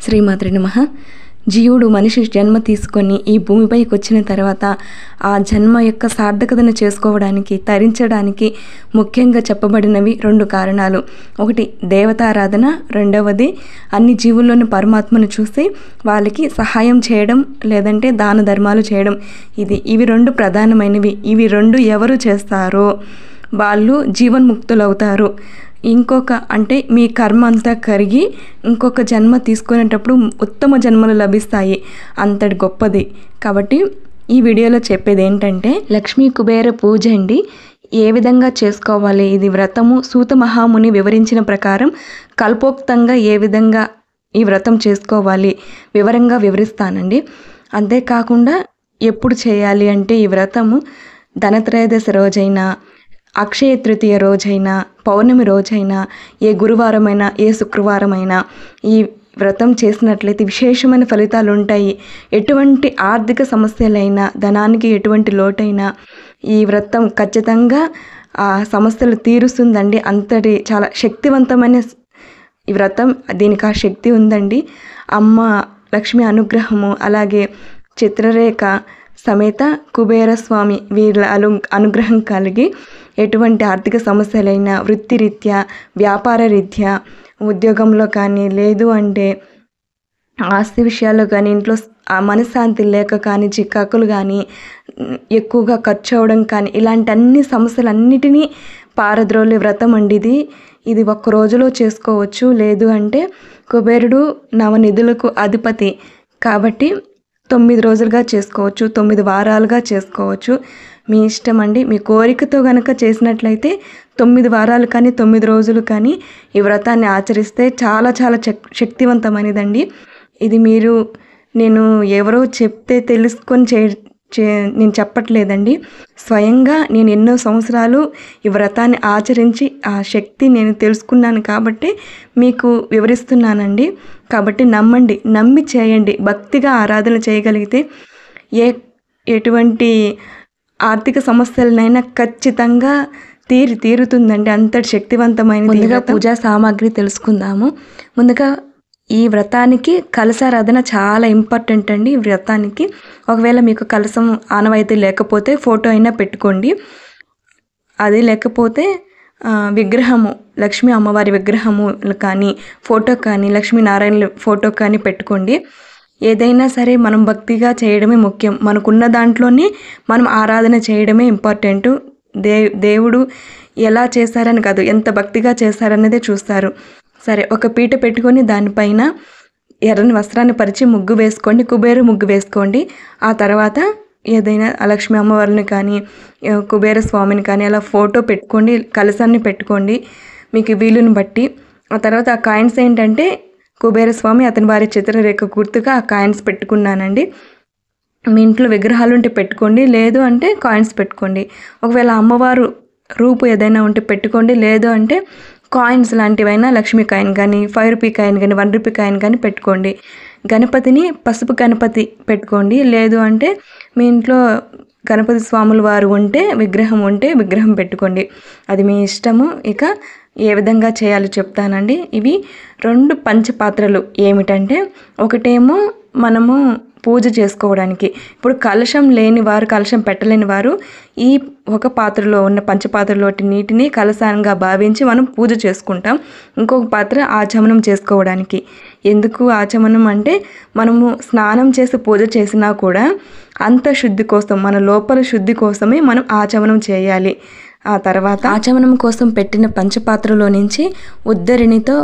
శ్రీమాత్రే నమః. జీవుడు మనిషి జన్మ తీసుకొని ఈ భూమిపైకి వచ్చిన తర్వాత ఆ జన్మ యొక్క సార్థకతను చేసుకోవడానికి, తరించడానికి ముఖ్యంగా చెప్పబడినవి 2 కారణాలు. ఒకటి దేవతారాధన, రెండవది అన్ని జీవుల్లోని పరమాత్మను చూసి వాళ్ళకి సహాయం చేయడం, లేదంటే దాన ధర్మాలు చేయడం. ఇవి 2 ప్రధానమైనవి. ఇవి 2 ఎవరు చేస్తారో వాళ్ళు జీవన్ముక్తులవుతారు. ఇంకొక అంటే మీ కర్మ అంతా కరిగి ఇంకొక జన్మ తీసుకునేటప్పుడు ఉత్తమ జన్మలు లభిస్తాయి. అంతటి గొప్పది. కాబట్టి ఈ వీడియోలో చెప్పేది ఏంటంటే లక్ష్మీ కుబేర పూజ అండి. ఏ విధంగా చేసుకోవాలి, ఇది వ్రతము సూత మహాముని వివరించిన ప్రకారం కల్పోక్తంగా ఏ విధంగా ఈ వ్రతం చేసుకోవాలి వివరంగా వివరిస్తానండి. అంతేకాకుండా ఎప్పుడు చేయాలి అంటే ఈ వ్రతము ధనత్రయోదశి రోజైనా, అక్షయ తృతీయ రోజైనా, పౌర్ణమి రోజైనా, ఏ గురువారమైనా, ఏ శుక్రవారమైనా ఈ వ్రతం చేసినట్లయితే విశేషమైన ఫలితాలు ఉంటాయి. ఎటువంటి ఆర్థిక సమస్యలైనా, ధనానికి ఎటువంటి లోటైనా ఈ వ్రతం ఖచ్చితంగా ఆ సమస్యలు తీరుస్తుందండి. అంతటి చాలా శక్తివంతమైన ఈ వ్రతం. దీనికి ఆ శక్తి ఉందండి. అమ్మ లక్ష్మి అనుగ్రహము, అలాగే చిత్రరేఖ సమేత కుబేరస్వామి వీళ్ళ అనుగ్రహం కలిగి ఎటువంటి ఆర్థిక సమస్యలైనా, వృత్తిరీత్యా, వ్యాపార రీత్యా, ఉద్యోగంలో కానీ, లేదు అంటే ఆస్తి విషయాల్లో కానీ, ఇంట్లో మనశ్శాంతి లేక కానీ, చికాకులు కానీ, ఎక్కువగా ఖర్చు అవడం కానీ, ఇలాంటి అన్ని సమస్యలన్నిటినీ పారద్రోలే వ్రతం అండి ఇది ఒక్క రోజులో చేసుకోవచ్చు. లేదు అంటే కుబేరుడు నవనిధులకు అధిపతి కాబట్టి 9 రోజులుగా చేసుకోవచ్చు, 9 వారాలుగా చేసుకోవచ్చు. మీ ఇష్టం అండి. మీ కోరికతో కనుక చేసినట్లయితే 9 వారాలు కానీ 9 రోజులు కానీ ఈ వ్రతాన్ని ఆచరిస్తే చాలా చాలా శక్తివంతమైనదండి. ఇది నేను ఎవరో చెప్తే తెలుసుకొని నేను చెప్పట్లేదండి. స్వయంగా నేను ఎన్నో సంవత్సరాలు ఈ వ్రతాన్ని ఆచరించి ఆ శక్తి నేను తెలుసుకున్నాను కాబట్టి మీకు వివరిస్తున్నానండి. కాబట్టి నమ్మండి, నమ్మి చేయండి. భక్తిగా ఆరాధన చేయగలిగితే ఎటువంటి ఆర్థిక సమస్యలనైనా ఖచ్చితంగా తీరుతుందండి. అంతటి శక్తివంతమైన. ముందుగా పూజా సామాగ్రి తెలుసుకుందాము. ముందుగా ఈ వ్రతానికి కలశారాధన చాలా ఇంపార్టెంట్ అండి. ఈ వ్రతానికి ఒకవేళ మీకు కలశం ఆనవాయితీ లేకపోతే ఫోటో అయినా పెట్టుకోండి. అది లేకపోతే విగ్రహము, లక్ష్మీ అమ్మవారి విగ్రహము కానీ, ఫోటో కానీ, లక్ష్మీనారాయణ ఫోటో కానీ పెట్టుకోండి. ఏదైనా సరే మనం భక్తిగా చేయడమే ముఖ్యం. మనకున్న దాంట్లోనే మనం ఆరాధన చేయడమే ఇంపార్టెంట్. దేవుడు ఎలా చేశారని కాదు, ఎంత భక్తిగా చేశారన్నదే చూస్తారు. సరే, ఒక పీట పెట్టుకొని దానిపైన ఎర్రని వస్త్రాన్ని పరిచి ముగ్గు వేసుకోండి. కుబేర ముగ్గు వేసుకోండి. ఆ తర్వాత ఏదైనా లక్ష్మీ అమ్మవారిని కానీ, కుబేర స్వామిని కానీ అలా ఫోటో పెట్టుకోండి. కలశాన్ని పెట్టుకోండి మీకు వీలుని బట్టి. ఆ తర్వాత ఆ కాయిన్స్ ఏంటంటే కుబేరస్వామి, అతని వారి చిత్రరేఖ గుర్తుగా ఆ కాయిన్స్ పెట్టుకున్నానండి. మీ ఇంట్లో విగ్రహాలు ఉంటే పెట్టుకోండి, లేదు అంటే కాయిన్స్ పెట్టుకోండి. ఒకవేళ అమ్మవారు రూపు ఏదైనా ఉంటే పెట్టుకోండి, లేదు అంటే కాయిన్స్ లాంటివైనా లక్ష్మీ కాయిన్ కానీ, 5 రూపీ కాయిన్ కానీ, 1 రూపీ కాయిన్ కానీ పెట్టుకోండి. గణపతిని పసుపు గణపతి పెట్టుకోండి, లేదు అంటే మీ ఇంట్లో గణపతి స్వాముల వారు విగ్రహం ఉంటే విగ్రహం పెట్టుకోండి. అది మీ ఇష్టము. ఇక ఏ విధంగా చేయాలో చెప్తానండి. ఇవి 2 పంచపాత్రలు ఏమిటంటే, ఒకటేమో మనము పూజ చేసుకోవడానికి. ఇప్పుడు కలశం లేని వారు, కలశం పెట్టలేని వారు ఈ ఒక పాత్రలో ఉన్న పంచపాత్రలోటి నీటిని కలశానంగా భావించి మనం పూజ చేసుకుంటాం. ఇంకొక పాత్ర ఆచమనం చేసుకోవడానికి. ఎందుకు ఆచమనం అంటే, మనము స్నానం చేసి పూజ చేసినా కూడా అంత శుద్ధి కోసం, మన లోపల శుద్ధి కోసమే మనం ఆచమనం చేయాలి. ఆ తర్వాత ఆచమనం కోసం పెట్టిన పంచపాత్రలో నుంచి ఉద్దరిణితో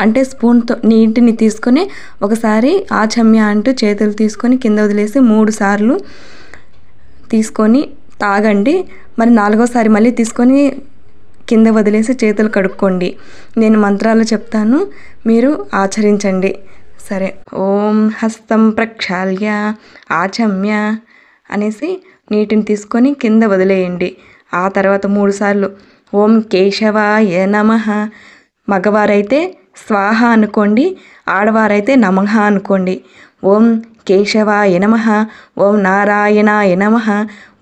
అంటే స్పూన్తో నీటిని తీసుకొని ఒకసారి ఆచమ్య అంటూ చేతులు తీసుకొని కింద వదిలేసి 3 సార్లు తీసుకొని తాగండి. మరి 4వసారి మళ్ళీ తీసుకొని కింద వదిలేసి చేతులు కడుక్కోండి. నేను మంత్రాలు చెప్తాను, మీరు ఆచరించండి. సరే. ఓం హస్తం ప్రక్షాళ్య ఆచమ్య అనేసి నీటిని తీసుకొని కింద వదిలేయండి. ఆ తర్వాత 3 సార్లు ఓం కేశవాయ నమః. మగవారైతే స్వాహ అనుకోండి, ఆడవారైతే నమః అనుకోండి. ఓం కేశవాయ నమః, ఓం నారాయణాయ నమః,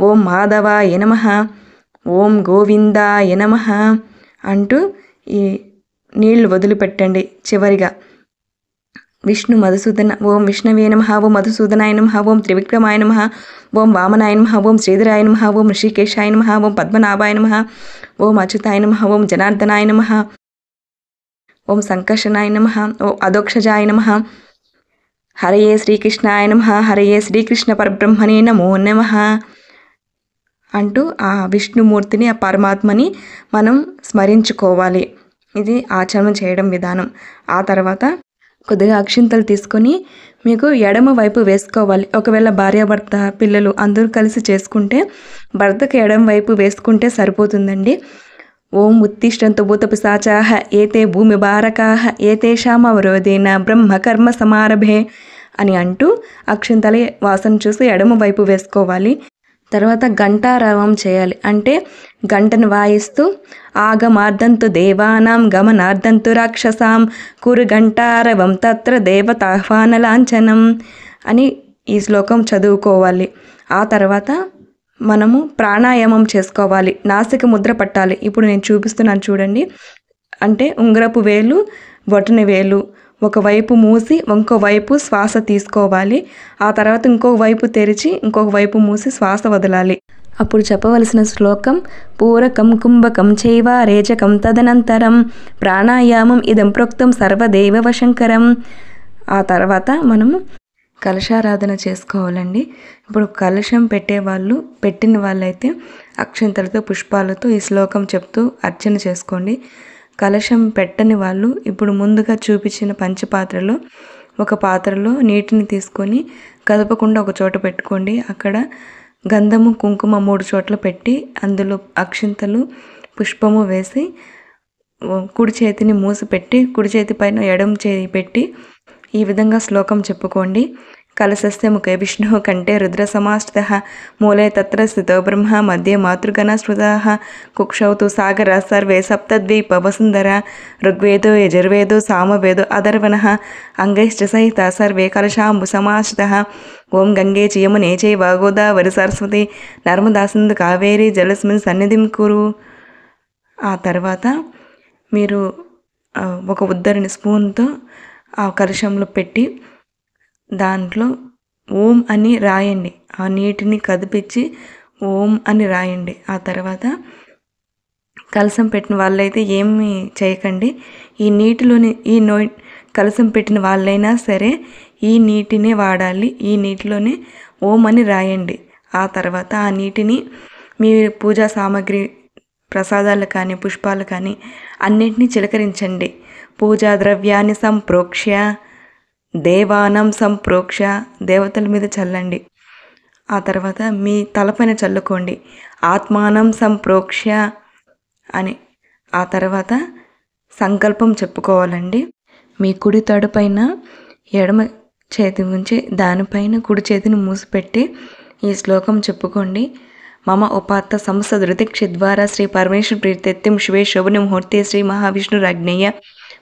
ఓం మాధవాయ నమః, ఓం గోవిందాయ నమః అంటూ ఈ నీళ్లు వదిలిపెట్టండి. చివరిగా విష్ణు మధుసూదన ఓం విష్ణవే నమః ఓం మధుసూదనాయ నమః ఓం త్రివిక్రమాయ నమః ఓం వామనాయ నమః ఓం శ్రీధరాయ నమః ఓం ఋషికేశాయ నమః ఓం పద్మనాభాయ నమః ఓం అచ్యుతాయ నమః ఓం జనార్దనాయ నమః ఓం సంకర్షణాయ నమః ఓం అధోక్షజాయ నమః హరయే శ్రీకృష్ణాయ నమః హరయే శ్రీకృష్ణ పరబ్రహ్మణే నమో నమః అంటూ ఆ విష్ణుమూర్తిని, ఆ పరమాత్మని మనం స్మరించుకోవాలి. ఇది ఆచరణ చేయడం విధానం. ఆ తర్వాత కొద్దిగా అక్షింతలు తీసుకొని మీకు ఎడమ వైపు వేసుకోవాలి. ఒకవేళ భార్యాభర్త పిల్లలు అందరూ కలిసి చేసుకుంటే భర్తకి ఎడమ వైపు వేసుకుంటే సరిపోతుందండి. ఓం ఉత్తిష్టంతు భూతపిశాచాః ఏతే భూమి భారకాః ఏతేషాం అవరోధేన బ్రహ్మకర్మ సమారభే అని అంటూ అక్షింతల వాసన చూసి ఎడమ వైపు వేసుకోవాలి. తర్వాత ఘంటారవం చేయాలి. అంటే గంటను వాయిస్తూ ఆగమార్ధంతు దేవానాం గమనార్ధంతు రాక్షసాం కురు ఘంటారవం తత్ర దేవతాహ్వాన లాంఛనం అని ఈ శ్లోకం చదువుకోవాలి. ఆ తర్వాత మనము ప్రాణాయామం చేసుకోవాలి. నాసిక ముద్ర పట్టాలి. ఇప్పుడు నేను చూపిస్తున్నాను చూడండి. అంటే ఉంగరపు వేలు, బొటన వేలు ఒకవైపు మూసి ఇంకోవైపు శ్వాస తీసుకోవాలి. ఆ తర్వాత ఇంకొక వైపు తెరిచి ఇంకొక వైపు మూసి శ్వాస వదలాలి. అప్పుడు చెప్పవలసిన శ్లోకం పూరకం కుంభకం చైవ రేచకం తదనంతరం ప్రాణాయామం ఇదం ప్రోక్తం సర్వదేవ వశంకరం. ఆ తర్వాత మనము కలశారాధన చేసుకోవాలండి. ఇప్పుడు కలశం పెట్టిన వాళ్ళైతే అక్షంతలతో పుష్పాలతో ఈ శ్లోకం చెప్తూ అర్చన చేసుకోండి. కలశం పెట్టని వాళ్ళు ఇప్పుడు ముందుగా చూపించిన పంచపాత్రలో ఒక పాత్రలో నీటిని తీసుకొని కదపకుండా ఒక చోట పెట్టుకోండి. అక్కడ గంధము కుంకుమ 3 చోట్ల పెట్టి అందులో అక్షింతలు పుష్పము వేసి కుడి చేతిని మూసిపెట్టి కుడి చేతి పైన ఎడమ చేయి పెట్టి ఈ విధంగా శ్లోకం చెప్పుకోండి. కలశస్య ముఖే విష్ణు కంఠే రుద్ర సమాశ్రితః మూలే తత్ర స్థితో బ్రహ్మ మధ్యే మాతృగణ స్మృతః కుక్షౌ తు సాగర సర్వే సప్తద్వీప వసుంధర ఋగ్వేదో యజుర్వేదో సామవేదో అధర్వణః అంగైశ్చ సహిత సర్వే కలశాంబు సమాశ్రితః ఓం గంగే చ యమునే చైవ గోదావరి సరస్వతి నర్మదా సింధు కావేరి జలస్మిన్ సన్నిధిం కురు. ఆ తర్వాత మీరు ఒక ఉద్దరిని స్పూన్తో ఆ కలశంలో పెట్టి దాంట్లో ఓం అని రాయండి. ఆ నీటిని కదిపించి ఓం అని రాయండి. ఆ తర్వాత కలశం పెట్టిన వాళ్ళైతే ఏమీ చేయకండి. ఈ నీటిలోని కలశం పెట్టిన వాళ్ళైనా సరే ఈ నీటినే వాడాలి. ఈ నీటిలోనే ఓం అని రాయండి. ఆ తర్వాత ఆ నీటిని మీ పూజా సామాగ్రి ప్రసాదాలు కానీ పుష్పాలు కానీ అన్నింటినీ చిలకరించండి. పూజా ద్రవ్యాన్ని సంప్రోక్ష్య దేవానం సంప్రోక్ష దేవతల మీద చల్లండి. ఆ తర్వాత మీ తలపైన చల్లుకోండి. ఆత్మానం సంప్రోక్ష అని. ఆ తర్వాత సంకల్పం చెప్పుకోవాలండి. మీ కుడి తొడపైన ఎడమ చేతి ఉంచి దానిపైన కుడి చేతిని మూసిపెట్టి ఈ శ్లోకం చెప్పుకోండి. మమ ఉపాత్త సంస్థ ధృతిక్షిద్వారా శ్రీ పరమేశ్వర ప్రీత్యర్థం శివే శోభని ముహూర్తే శ్రీ మహావిష్ణురాజ్ఞేయ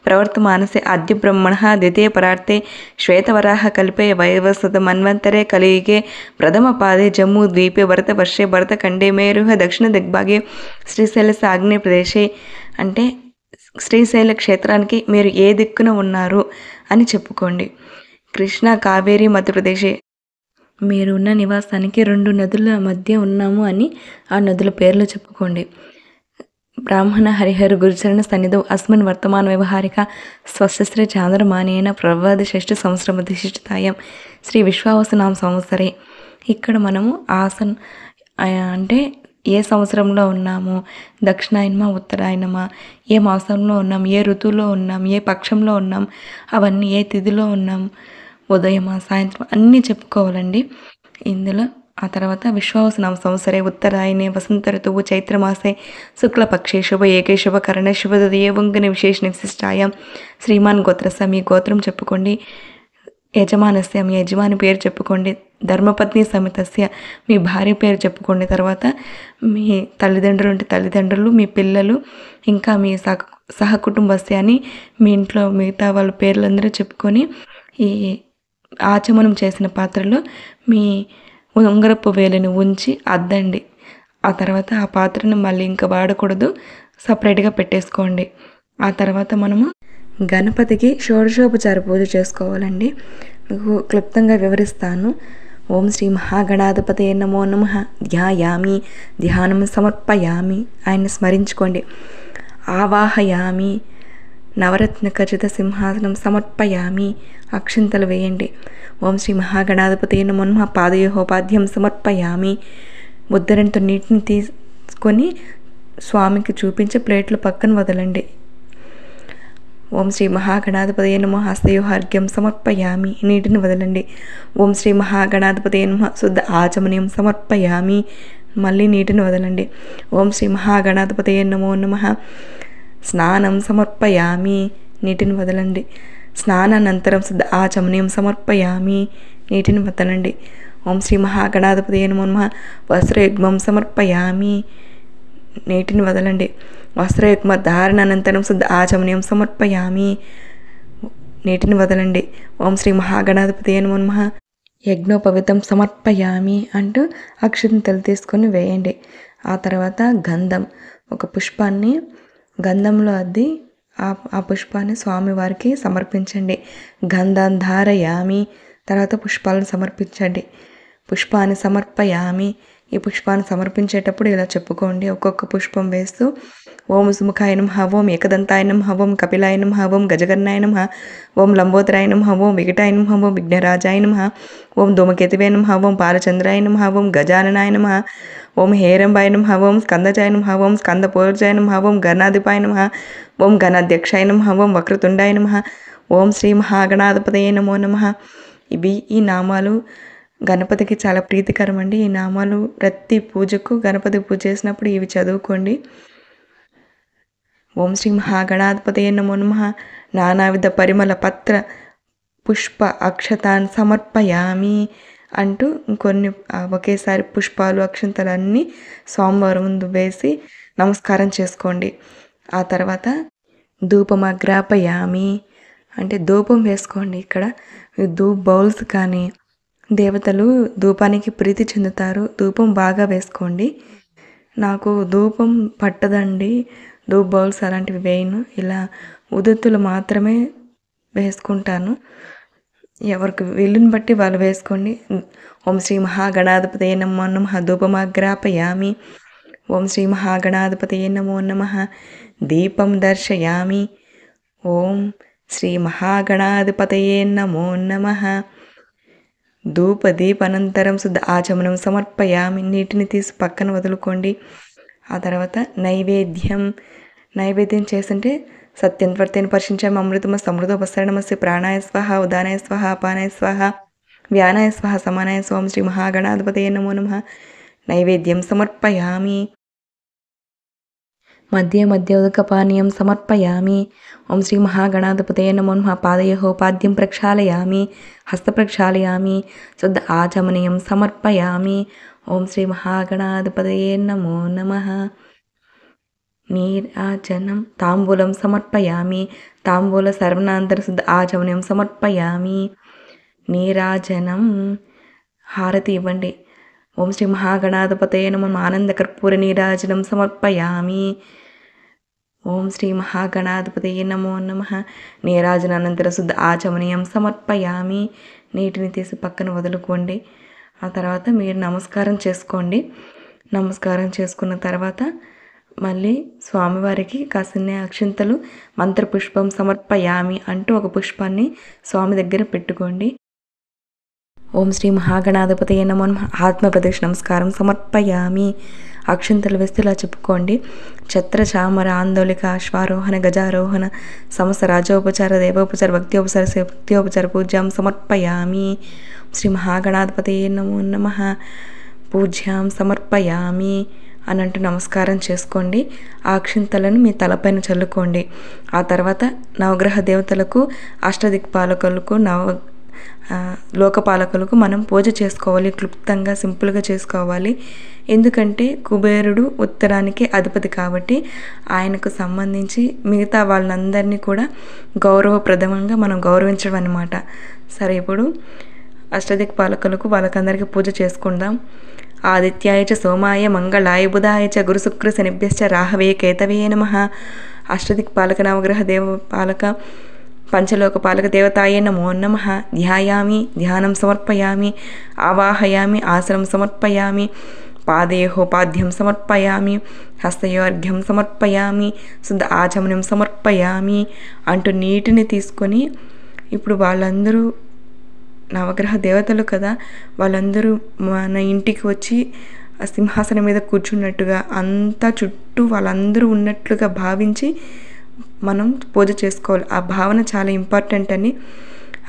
ప్రవర్తమానసే ఆద్య బ్రహ్మణః ద్వితీయ పరార్థే శ్వేతవరాహ కల్పే వైవస్వత మన్వంతరే కలియుగే ప్రథమ పాదే జమ్మూ ద్వీపే భరతవర్షే భరతఖండే మేరుహ దక్షిణ దిగ్భాగే శ్రీశైల ఆగ్నేయ ప్రదేశే. అంటే శ్రీశైల క్షేత్రానికి మీరు ఏ దిక్కున ఉన్నారు అని చెప్పుకోండి. కృష్ణ కావేరి మధ్యప్రదేశే మీరు ఉన్న నివాసానికి 2 నదుల మధ్య ఉన్నాము అని ఆ నదుల పేర్లు చెప్పుకోండి. బ్రాహ్మణ హరిహర గురుచరణ సన్నిధౌ అస్మిన్ వర్తమాన వ్యవహారిక స్వశస్త్ర చాంద్రమానేన ప్రవాద 6 సంవత్సరమధిష్ఠితాయం శ్రీ విశ్వావసునామ సంవత్సరే. ఇక్కడ మనము అంటే ఏ సంవత్సరంలో ఉన్నాము, దక్షిణాయనమా ఉత్తరాయణమా, ఏ మాసంలో ఉన్నాం, ఏ ఋతువులో ఉన్నాం, ఏ పక్షంలో ఉన్నాం, అవన్నీ ఏ తిథిలో ఉన్నాం, ఉదయమా సాయంత్రం అన్నీ చెప్పుకోవాలండి ఇందులో. ఆ తర్వాత విశ్వావసునామ సంవత్సరే ఉత్తరాయణే వసంత ఋతువు చైత్రమాసే శుక్లపక్షే శుభ ఏకే శుభకరణే శుభదయే వంగని విశేష విశిష్టాయం శ్రీమాన్ గోత్రస్య మీ గోత్రం చెప్పుకోండి. యజమానస్య మీ యజమాని పేరు చెప్పుకోండి. ధర్మపత్ని సమితస్య మీ భార్య పేరు చెప్పుకోండి. తర్వాత మీ తల్లిదండ్రులు ఉంటే తల్లిదండ్రులు, మీ పిల్లలు, ఇంకా మీ సహకుటుంబస్య అని మీ ఇంట్లో మిగతా వాళ్ళ పేర్లందరూ చెప్పుకొని ఈ ఆచమనం చేసిన పాత్రలో మీ ఉంగరపు వేలుని ఉంచి అద్దండి. ఆ తర్వాత ఆ పాత్రను మళ్ళీ ఇంకా వాడకూడదు, సపరేట్గా పెట్టేసుకోండి. ఆ తర్వాత మనము గణపతికి షోడశోపచార పూజ చేసుకోవాలండి. మీకు క్లుప్తంగా వివరిస్తాను. ఓం శ్రీ మహాగణాధిపతయే నమో నమః. ధ్యాయామి, ధ్యానం సమర్పయామి, ఆయన్ని స్మరించుకోండి. ఆవాహయామి, నవరత్న ఖచ్చిత సింహాసనం సమర్పయామి, అక్షింతలు వేయండి. ఓం శ్రీ మహాగణాధిపతయే నమో నమః. పాదయోహోపాద్యం సమర్పయామి, ముద్దరంతో నీటిని తీసుకొని స్వామికి చూపించి ప్లేట్లు పక్కన వదలండి. ఓం శ్రీ మహాగణాధిపతయే నమః. హస్తయోహార్ఘ్యం సమర్పయామి, నీటిని వదలండి. ఓం శ్రీ మహాగణాధిపతయే నమః. శుద్ధ ఆచమనీయం సమర్పయామి, మళ్ళీ నీటిని వదలండి. ఓం శ్రీ మహాగణాధిపతయే నమో నమః. స్నానం సమర్పయామి, నీటిని వదలండి. స్నానానంతరం శుద్ధ ఆచమనీయం సమర్పయామి, నీటిని వదలండి. ఓం శ్రీ మహాగణాధిపతయే నమో నమః. వస్త్రయుగ్మం సమర్పయామి, నీటిని వదలండి. వస్త్రయుగ్మ ధారణానంతరం శుద్ధ ఆచమనీయం సమర్పయామి, నీటిని వదలండి. ఓం శ్రీ మహాగణాధిపతయే నమో నమః. యజ్ఞోపవితం సమర్పయామి అంటూ అక్షింతలు తీసుకొని వేయండి. ఆ తర్వాత గంధం, ఒక పుష్పాన్ని గంధంలో అద్ది ఆ పుష్పాన్ని స్వామివారికి సమర్పించండి. గంధం ధారయామి, తర్వాత పుష్పాలను సమర్పించండి. పుష్పాన్ని సమర్పయామి, ఈ పుష్పాన్ని సమర్పించేటప్పుడు ఇలా చెప్పుకోండి. ఒక్కొక్క పుష్పం వేస్తూ ఓం సుముఖాయ నమః, ఓం ఏకదంతాయ నమః, ఓం కపిలాయ నమః, ఓం గజకర్ణాయ నమః, ఓం లంబోదరాయ నమః, ఓం వికటాయ నమః, ఓం విఘ్నరాజాయ నమః, ఓం ధూమకేతువే నమః, ఓం బాలచంద్రాయ నమః, ఓం గజాననాయ నమః, ఓం హేరంబాయ నమః, ఓం స్కందజాయ నమః, ఓం స్కందపూర్జాయ నమః, ఓం గణాధిపాయ నమః, ఓం గణాధ్యక్షాయ నమః, ఓం వక్రతుండాయ నమః, ఓం శ్రీ మహాగణాధిపతయే నమో నమః. ఈ నామాలు గణపతికి చాలా ప్రీతికరం అండి. ఈ నామాలు ప్రతి పూజకు, గణపతి పూజ చేసినప్పుడు ఇవి చదువుకోండి. ఓం శ్రీ మహాగణాధిపతయే నమో నమః. నానావిధ పరిమళ పత్ర పుష్ప అక్షతాన్ సమర్పయామి అంటూ కొన్ని ఒకేసారి పుష్పాలు, అక్షంతలు అన్నీ స్వామివారి ముందు వేసి నమస్కారం చేసుకోండి. ఆ తర్వాత ధూపమగ్రాపయామి అంటే ధూపం వేసుకోండి. ఇక్కడ ధూప్ బౌల్స్ కానీ, దేవతలు ధూపానికి ప్రీతి చెందుతారు. ధూపం బాగా వేసుకోండి. నాకు ధూపం పట్టదండి, ధూప్ బౌల్స్ అలాంటివి వేయను. ఇలా ఉదుతులు మాత్రమే వేసుకుంటాను. ఎవరికి వీలుని బట్టి వాళ్ళు వేసుకోండి. ఓం శ్రీ మహాగణాధిపతయే నమో నమః. ధూపమగ్రాపయామి. ఓం శ్రీ మహాగణాధిపతయే నమో నమః. దీపం దర్శయామి. ఓం శ్రీ మహాగణాధిపతయే నమో నమః. ధూపదీపనంతరం శుద్ధ ఆచమనం సమర్పయామి, నీటిని తీసి పక్కన వదులుకోండి. ఆ తర్వాత నైవేద్యం చేస్తుంటే సత్యం త్వర్తేన పరిశించామి, అమృతమ సమృతోపసరణమస్య, ప్రాణాయ స్వాహ, ఉదానాయ స్వాహ, అపానాయ స్వాహ, వ్యానాయ స్వాహ, సమానాయ స్వాహ. శ్రీ మహాగణాధిపతయే నమో నమః. నైవేద్యం సమర్పయామి. మధ్య ఉదకపానీయం సమర్పయామి. ఓం శ్రీ మహాగణాధిపతయే నమో నమః. పాదయోహోపాద్యం ప్రక్షాళయామి, హస్త ప్రక్షాళయామి, శుద్ధ ఆచమనీయం సమర్పయామి. ఓం శ్రీ మహాగణాధిపతయే నమో నమః. నీరాజనం తాంబూలం సమర్పయామి. తాంబూల సర్వనాంతర శుద్ధ ఆచమనీయం సమర్పయామి. నీరాజనం హారతి ఇవ్వండి. ఓం శ్రీ మహాగణాధిపతయే నమః. ఆనందకర్పూర నీరాజనం సమర్పయామి. ఓం శ్రీ మహాగణాధిపతయే నమో నమః. నీరాజనానంతర శుద్ధ ఆచమనీయం సమర్పయామి. నీటిని తీసి పక్కన వదులుకోండి. ఆ తర్వాత మీరు నమస్కారం చేసుకోండి. నమస్కారం చేసుకున్న తర్వాత మళ్ళీ స్వామివారికి కాసిన్ని అక్షింతలు, మంత్రపుష్పం సమర్పయామి అంటూ ఒక పుష్పాన్ని స్వామి దగ్గర పెట్టుకోండి. ఓం శ్రీ మహాగణాధిపతయే నమో నమః. ఆత్మ ప్రదక్షిణ నమస్కారం సమర్పయామి. అక్షింతలు వేస్తే ఇలా చెప్పుకోండి. ఛత్ర చామర ఆందోళిక అశ్వారోహణ గజారోహణ సమస్త రాజోపచార దేవోపచార భక్త్యోపచార శక్త్యోపచార పూజ్యాం సమర్పయామి. శ్రీ మహాగణాధిపతయే నమో నమః. పూజ్యాం సమర్పయామి అని అంటూ నమస్కారం చేసుకోండి. ఆ అక్షింతలను మీ తలపైన చల్లుకోండి. ఆ తర్వాత నవగ్రహ దేవతలకు, అష్టదిక్పాలకులకు, లోకపాలకులకు మనం పూజ చేసుకోవాలి. క్లుప్తంగా సింపుల్గా చేసుకోవాలి. ఎందుకంటే కుబేరుడు ఉత్తరానికి అధిపతి కాబట్టి ఆయనకు సంబంధించి మిగతా వాళ్ళందరినీ కూడా గౌరవప్రదంగా మనం గౌరవించడం అన్నమాట. సరే, ఇప్పుడు అష్టదిక్పాలకులకు వాళ్ళకందరికీ పూజ చేసుకుందాం. ఆదిత్యాయ చ సోమాయ మంగళాయ బుధాయ చ గురు శుక్ర శనిభ్యశ్చ రాహవే కేతవే నమః. అష్టదిక్పాలక, నవగ్రహ దేవపాలక, పంచలోకపాలక దేవతాయే నమో నమః. ధ్యాయామి, ధ్యానం సమర్పయామి. ఆవాహయామి, ఆసనం సమర్పయామి. పాదయోపాద్యం సమర్పయామి. హస్తయోర్ఘ్యం సమర్పయామి. శుద్ధ ఆచమనం సమర్పయామి అంటూ నీటిని తీసుకొని ఇప్పుడు వాళ్ళందరూ నవగ్రహ దేవతలు కదా, వాళ్ళందరూ మన ఇంటికి వచ్చి ఆ సింహాసనం మీద కూర్చున్నట్టుగా అంతా చుట్టూ వాళ్ళందరూ ఉన్నట్లుగా భావించి మనం పూజ చేసుకోవాలి. ఆ భావన చాలా ఇంపార్టెంట్ అని.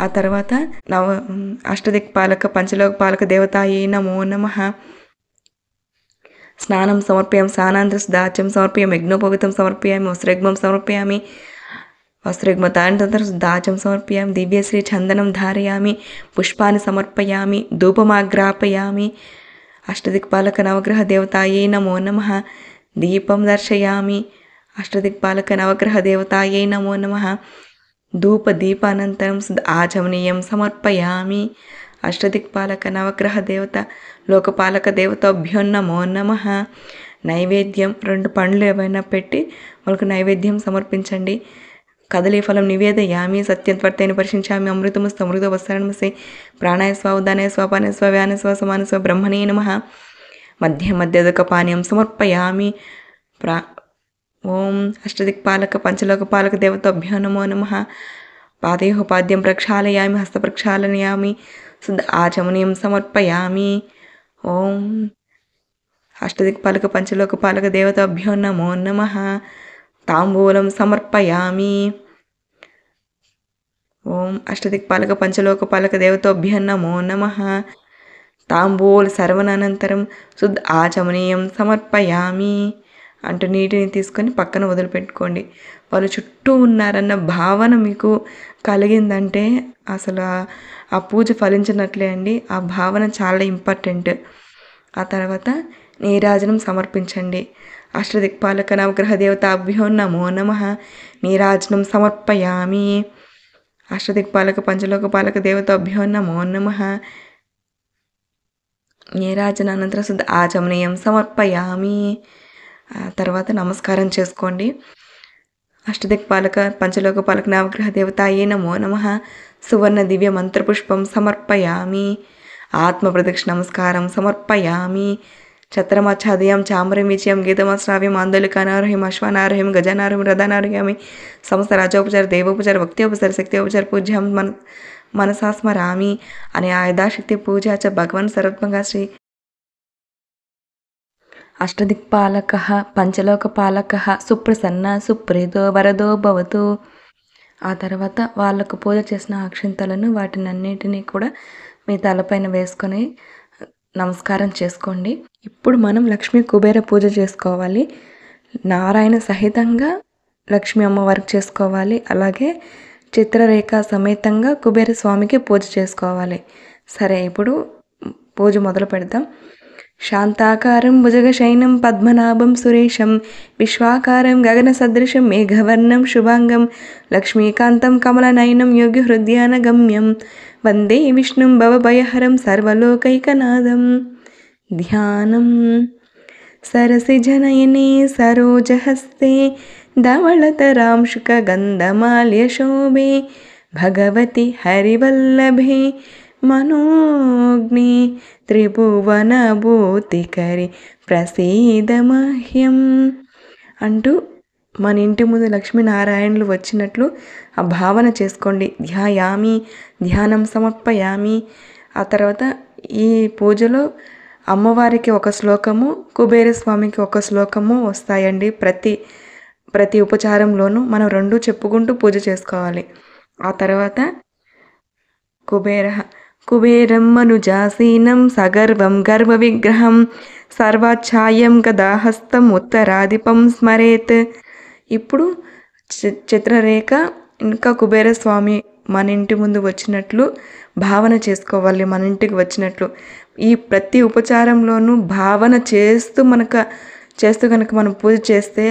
ఆ తర్వాత అష్టదిక్పాలక పంచలోకపాలక దేవతాయే నమో నమః. స్నానం సమర్పయామి, స్నానాంతరదాచం సమర్పయామి, యజ్ఞోపవీతం సమర్పయామి, వస్త్రయుగ్మం సమర్పయామి, వస్త్రయుగ్మతాంతరదాచం సమర్పయామి, దివ్యశ్రీ చందనం ధారయామి, పుష్పాన్ని సమర్పయామి, ధూపమాగ్రాపయామి. అష్టదిక్పాలక నవగ్రహ దేవతాయే నమో నమః. దీపం దర్శయామి. అష్టదిక్పాలక నవగ్రహ దేవతాయే నమో నమః. ధూపదీపానంతరం ఆచమనీయం సమర్పయామి. అష్టదిక్పాలక నవగ్రహ దేవత లోకపాలక దేవతాభ్యో నమో నమః. నైవేద్యం 2 పండ్లు ఏవైనా పెట్టి వాళ్ళకు నైవేద్యం సమర్పించండి. కదలీ ఫలం నివేదయామి. సత్యం త్వర్తేన పరిశించామి. అమృతమస్తు అమృత వస్త్రాణమసి. ప్రాణాయ స్వ ఉదానాయ స్వ పానాయ స్వ వ్యానాయ స్వ సమాన స్వ బ్రహ్మణే నమః. మధ్య మధ్యదక పానీయం సమర్పయామి. ఓం అష్టదిక్పాలక పంచలోకపాలక దేవతాభ్యో నమో నమః. పాదయోపాద్యం ప్రక్షాళయామి. హస్త ప్రక్షాళయామి. శుద్ధ ఆచమనీయం సమర్పయామి. ఓం అష్టదిక్పాలక పంచలోకపాలక దేవతాభ్యో నమో నమః. తాంబూలం సమర్పయామి. ఓం అష్టదిక్పాలక పంచలోకపాలక దేవతాభ్యో నమో నమః. తాంబూల సర్వనానంతరం శుద్ధ ఆచమనీయం సమర్పయామి అంటూ నీటిని తీసుకొని పక్కన వదిలిపెట్టుకోండి. వాళ్ళు చుట్టూ ఉన్నారన్న భావన మీకు కలిగిందంటే అసలు ఆ పూజ ఫలించినట్లే అండి. ఆ భావన చాలా ఇంపార్టెంట్. ఆ తర్వాత నీరాజనం సమర్పించండి. అష్టదిక్పాలక నవగ్రహ దేవతాభ్యో నమో నమః. నీరాజనం సమర్పయామి. అష్టదిక్పాలక పంచలోకపాలక దేవతాభ్యో నమో నమః. నీరాజనానంతరం శుద్ధ ఆచమనీయం సమర్పయామి. తర్వాత నమస్కారం చేసుకోండి. అష్టదిక్పాలక పంచలోకపాలక నవగ్రహ దేవతాయే నమో నమః. సువర్ణ దివ్య మంత్రపుష్పం సమర్పయామి. ఆత్మ ప్రదక్షిణ నమస్కారం సమర్పయామి. ఛత్రమాచ్ఛాదయం చామరం విజయం గీతమాశ్రావ్యం ఆందోళికానారోహ్యం అశ్వానారోహ్యం గజానారోహ్యం రథానారోహ్యామి. సమస్త రాజోపచార దేవోపచార భక్త్యోపచార శక్త్యోపచార పూజ్యం మనసా స్మరామి అనే ఆయుధాశక్తి పూజ చ భగవన్ సర్వత్మగా శ్రీ అష్టదిక్పాలక పంచలోకపాలక సుప్రసన్న సుప్రీతో వరదో భవతు. ఆ తర్వాత వాళ్ళకు పూజ చేసిన అక్షింతలను వాటినన్నిటినీ కూడా మీ తలపైన వేసుకొని నమస్కారం చేసుకోండి. ఇప్పుడు మనం లక్ష్మీ కుబేర పూజ చేసుకోవాలి. నారాయణ సహితంగా లక్ష్మీ అమ్మవారికి చేసుకోవాలి. అలాగే చిత్రరేఖ సమేతంగా కుబేర స్వామికి పూజ చేసుకోవాలి. సరే, ఇప్పుడు పూజ మొదలు పెడదాం. శాంతాకారం భుజగశయనం పద్మనాభం సురేశం విశ్వాకారం గగన సదృశం మేఘవర్ణం శుభాంగం లక్ష్మీకాంతం కమలనయనం యోగి హృదయానగమ్యం వందే విష్ణుం భవభయహరం సర్వలోకైకనాథం. ధ్యానం. సరసిజనయనే సరోజహస్తే ధవళతరాంశుకగంధమాల్యశోభే భగవతి హరివల్లభే మనోగ్ని త్రిభువనభూతికరి ప్రసీద మహ్యం అంటూ మన ఇంటి ముందు లక్ష్మీనారాయణులు వచ్చినట్లు ఆ భావన చేసుకోండి. ధ్యాయామి, ధ్యానం సమర్పయామి. ఆ తర్వాత ఈ పూజలో అమ్మవారికి ఒక శ్లోకము, కుబేర స్వామికి ఒక శ్లోకము వస్తాయండి. ప్రతి ఉపచారంలోనూ మనం 2 చెప్పుకుంటూ పూజ చేసుకోవాలి. ఆ తర్వాత కుబేరం మనుజాసీనం సగర్వం గర్వ విగ్రహం సర్వాఛాయం గదాహస్తం ఉత్తరాధిపం స్మరేత్. ఇప్పుడు చిత్రరేఖ ఇంకా కుబేర స్వామి మన ఇంటి ముందు వచ్చినట్లు భావన చేసుకోవాలి. మన ఇంటికి వచ్చినట్లు ఈ ప్రతి ఉపచారంలోనూ భావన చేస్తూ కనుక మనం పూజ చేస్తే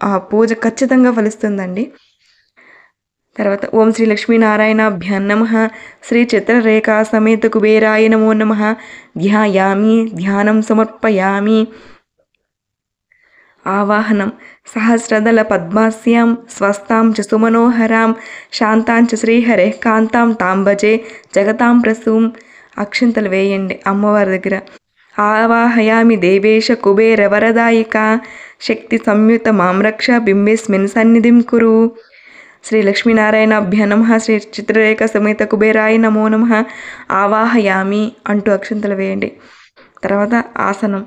ఆ పూజ ఖచ్చితంగా ఫలిస్తుందండి. తర్వాత ఓం శ్రీ లక్ష్మీనారాయణాభ్యాం నమః. శ్రీ చిత్రరేఖా సమేత కుబేరాయ నమో నమః. ధ్యాయామి, ధ్యానం సమర్పయామి. ఆవాహనం సహస్రదళ పద్మాస్యాం స్వస్తాం చ సుమనోహరాం శాంతాం చ శ్రీహరే కాంతాం తాం భజే జగతాం ప్రసూం. అక్షింతలు వేయండి అమ్మవారి దగ్గర. ఆవాహయామి దేవేశ కుబేర వరదాయిక శక్తి సంయుత మాం రక్ష బింబేస్మిన్ సన్నిధిం కురు. శ్రీ లక్ష్మీనారాయణాభ్య నమః. శ్రీ చిత్రరేఖ సమేత కుబేరాయ నమో నమః. ఆవాహయామి అంటూ అక్షింతలు వేయండి. తర్వాత ఆసనం.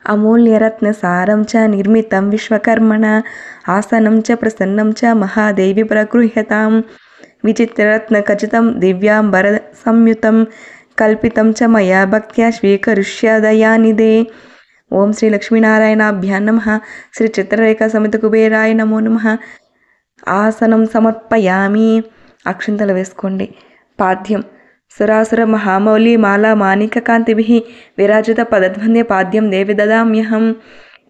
అమూల్యరత్న సారం చ నిర్మితం విశ్వకర్మణ ఆసనం చ ప్రసన్నం చ మహాదేవి ప్రగృహ్యతాం విచిత్రరత్న ఖచితం దివ్యాంబర సంయుతం కల్పితం చ మయా భక్త్యా స్వీకరిష్య దయానిదే. ఓం శ్రీ లక్ష్మీనారాయణాభ్యా నమః. శ్రీ చిత్రరేఖ సమిత కుబేరాయ నమో నమః. ఆసనం సమర్పయామి. అక్షింతలు వేసుకోండి. పాద్యం సురాసుర మహామౌళి మాలా మాణిక కాంతిభిః విరాజిత పదధ్వంద్య పాద్యం దేవి దదామ్యహం.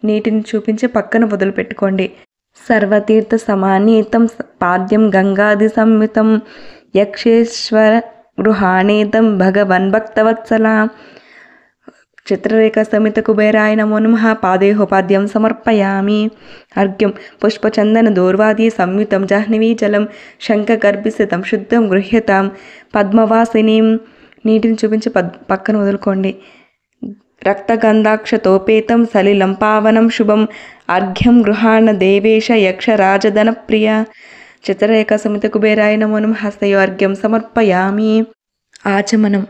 నీటిని చూపించి పక్కన వదిలిపెట్టుకోండి. సర్వతీర్థ సమానీతం పాద్యం గంగాది సంయుతం యక్షేశ్వర గృహాణేతం భగవన్ భక్తవత్సల. చిత్రరేఖ సమిత కుబేరాయ నమో నమః. పాదేహోపాద్యం సమర్పయామి. అర్ఘ్యం పుష్పచందన దూర్వాది సంయుతం జాహ్నవీ జలం శంఖగర్భిస్థితం శుద్ధం గృహ్యతాం పద్మవాసినీం. నీటిని చూపించి పక్కన వదులుకోండి. రక్తగంధాక్షతోపేతం సలిలం పావనం శుభం అర్ఘ్యం గృహాణ దేవేశ యక్ష రాజధన ప్రియ. చిత్రరేఖ సమిత కుబేరాయ నమో నమః. హస్తయోర్ఘ్యం సమర్పయామి. ఆచమనం